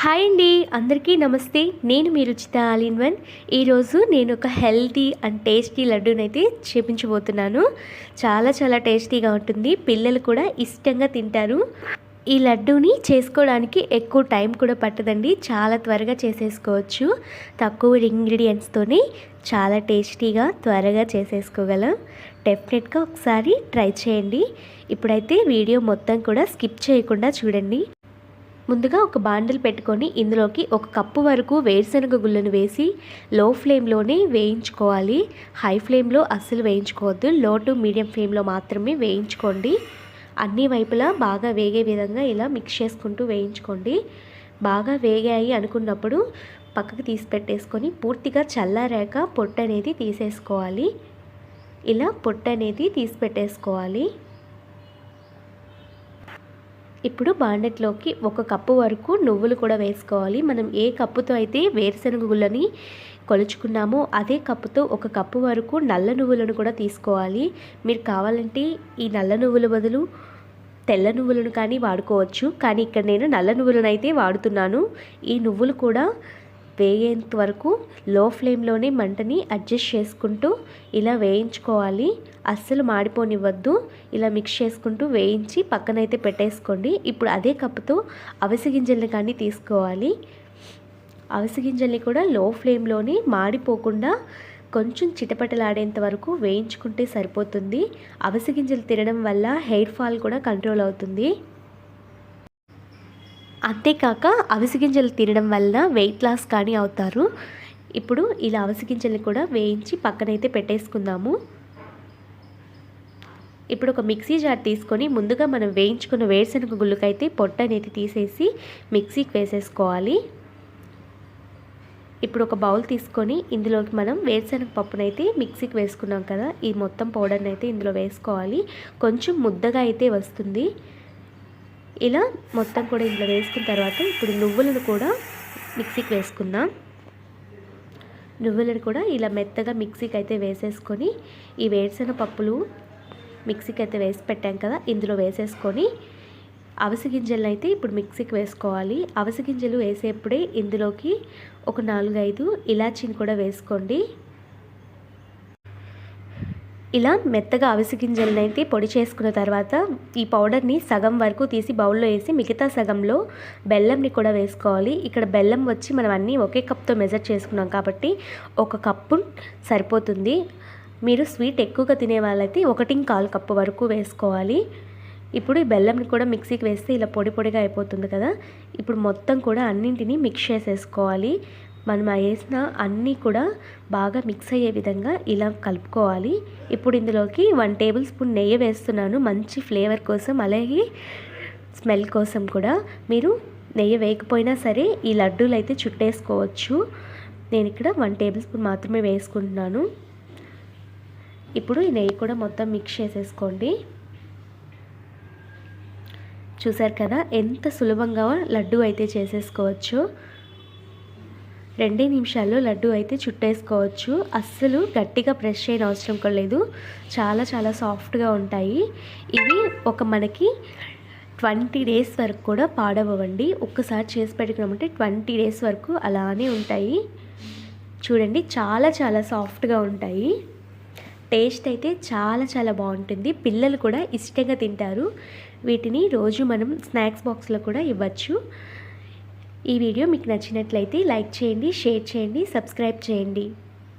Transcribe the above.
Hi అండి, అందరికీ నమస్తే. నేను మీ రుచిత ఆల్ ఇన్ వన్. ఈరోజు నేను ఒక హెల్తీ అండ్ టేస్టీ లడ్డూనైతే చేపించబోతున్నాను. చాలా చాలా టేస్టీగా ఉంటుంది. పిల్లలు కూడా ఇష్టంగా తింటారు. ఈ లడ్డూని చేసుకోవడానికి ఎక్కువ టైం కూడా పట్టదండి. చాలా త్వరగా చేసేసుకోవచ్చు. తక్కువ ఇంగ్రీడియంట్స్తోనే చాలా టేస్టీగా త్వరగా చేసేసుకోగలం. డెఫినెట్గా ఒకసారి ట్రై చేయండి. ఇప్పుడైతే వీడియో మొత్తం కూడా స్కిప్ చేయకుండా చూడండి. ముందుగా ఒక బాండిల్ పెట్టుకొని ఇందులోకి 1 కప్పు వరకు వేరుశనగ గుళ్ళను వేసి లో ఫ్లేమ్లోనే వేయించుకోవాలి. హై ఫ్లేమ్లో అస్సలు వేయించుకోవద్దు. లో టు మీడియం ఫ్లేమ్లో మాత్రమే వేయించుకోండి. అన్ని వైపులా బాగా వేగే విధంగా ఇలా మిక్స్ చేసుకుంటూ వేయించుకోండి. బాగా వేగాయి అనుకున్నప్పుడు పక్కకు తీసి పెట్టేసుకొని పూర్తిగా చల్లారాక పొట్టు అనేది తీసేసుకోవాలి. ఇలా పొట్టు అనేది తీసి పెట్టేసుకోవాలి. ఇప్పుడు బాండెట్లోకి 1 కప్పు వరకు నువ్వులు కూడా వేసుకోవాలి. మనం ఏ కప్పుతో అయితే వేరుశనగ గుళ్ళని కొలుచుకున్నామో అదే కప్పుతో 1 కప్పు వరకు నల్ల నువ్వులను కూడా తీసుకోవాలి. మీరు కావాలంటే ఈ నల్ల నువ్వుల బదులు తెల్ల నువ్వులను కానీ వాడుకోవచ్చు. కానీ ఇక్కడ నేను నల్ల నువ్వులను అయితే వాడుతున్నాను. ఈ నువ్వులు కూడా వేగేంత వరకు లో ఫ్లేమ్లోనే మంటని అడ్జస్ట్ చేసుకుంటూ ఇలా వేయించుకోవాలి. అస్సలు మాడిపోనివ్వద్దు. ఇలా మిక్స్ చేసుకుంటూ వేయించి పక్కనైతే పెట్టేసుకోండి. ఇప్పుడు అదే కప్పుతో అవిసె గింజల్ని కానీ తీసుకోవాలి. అవిసె గింజల్ని కూడా లో ఫ్లేమ్లోనే మాడిపోకుండా కొంచెం చిటపటలాడేంత వరకు వేయించుకుంటే సరిపోతుంది. అవిసె గింజలు తినడం వల్ల హెయిర్ ఫాల్ కూడా కంట్రోల్ అవుతుంది. అంతేకాక అవిసె గింజలు తినడం వల్ల వెయిట్ లాస్ కానీ అవుతారు. ఇప్పుడు ఇలా అవిసె గింజలు కూడా వేయించి పక్కనైతే పెట్టేసుకుందాము. ఇప్పుడు ఒక మిక్సీ జార్ తీసుకొని ముందుగా మనం వేయించుకున్న వేరుశనగ గుళ్ళకైతే పొట్టు అనేది తీసేసి మిక్సీకి వేసేసుకోవాలి. ఇప్పుడు ఒక బౌల్ తీసుకొని ఇందులోకి మనం వేరుశనగ పప్పునైతే మిక్సీకి వేసుకున్నాం కదా, ఈ మొత్తం పౌడర్ని అయితే ఇందులో వేసుకోవాలి. కొంచెం ముద్దగా అయితే వస్తుంది. ఇలా మొత్తం కూడా ఇందులో వేసుకున్న తర్వాత ఇప్పుడు నువ్వులను కూడా మిక్సీకి వేసుకుందాం. నువ్వులను కూడా ఇలా మెత్తగా మిక్సీకి అయితే వేసేసుకొని ఈ వేరుశనగ పప్పులు మిక్సీకి అయితే వేసి పెట్టాం కదా, ఇందులో వేసేసుకొని అవిసె గింజలను అయితే ఇప్పుడు మిక్సీకి వేసుకోవాలి. అవిసె గింజలు వేసేప్పుడే ఇందులోకి ఒక 4-5 ఇలాచీని కూడా వేసుకోండి. ఇలా మెత్తగా అవిసె గింజలను అయితే పొడి చేసుకున్న తర్వాత ఈ పౌడర్ని సగం వరకు తీసి బౌల్లో వేసి మిగతా సగంలో బెల్లంని కూడా వేసుకోవాలి. ఇక్కడ బెల్లం వచ్చి మనం అన్నీ ఒకే కప్తో మెజర్ చేసుకున్నాం కాబట్టి 1 కప్పు సరిపోతుంది. మీరు స్వీట్ ఎక్కువగా తినే వాళ్ళైతే 1.25 కప్పు వరకు వేసుకోవాలి. ఇప్పుడు ఈ బెల్లంని కూడా మిక్సీకి వేస్తే ఇలా పొడి పొడిగా అయిపోతుంది కదా. ఇప్పుడు మొత్తం కూడా అన్నింటినీ మిక్స్ చేసేసుకోవాలి. మనం వేసిన అన్నీ కూడా బాగా మిక్స్ అయ్యే విధంగా ఇలా కలుపుకోవాలి. ఇప్పుడు ఇందులోకి 1 టేబుల్ స్పూన్ నెయ్యి వేస్తున్నాను, మంచి ఫ్లేవర్ కోసం, అలాగే స్మెల్ కోసం కూడా. మీరు నెయ్యి వేయకపోయినా సరే ఈ లడ్డూలు అయితే చుట్టేసుకోవచ్చు. నేను ఇక్కడ 1 టేబుల్ స్పూన్ మాత్రమే వేసుకుంటున్నాను. ఇప్పుడు ఈ నెయ్యి కూడా మొత్తం మిక్స్ చేసేసుకోండి. చూసారు కదా ఎంత సులభంగా లడ్డూ అయితే చేసేసుకోవచ్చు. 2 నిమిషాల్లో లడ్డు అయితే చుట్టేసుకోవచ్చు. అస్సలు గట్టిగా ప్రెస్ చేయని అవసరం కూడా లేదు. చాలా చాలా సాఫ్ట్గా ఉంటాయి. ఇవి మనకి 20 డేస్ వరకు కూడా పాడవండి. ఒక్కసారి చేసి పెట్టుకున్నామంటే 20 డేస్ వరకు అలానే ఉంటాయి. చూడండి చాలా చాలా సాఫ్ట్గా ఉంటాయి. టేస్ట్ అయితే చాలా చాలా బాగుంటుంది. పిల్లలు కూడా ఇష్టంగా తింటారు. వీటిని రోజు మనం స్నాక్స్ బాక్స్లో కూడా ఇవ్వచ్చు. ఈ వీడియో మీకు నచ్చినట్లయితే లైక్ చేయండి, షేర్ చేయండి, సబ్స్క్రైబ్ చేయండి.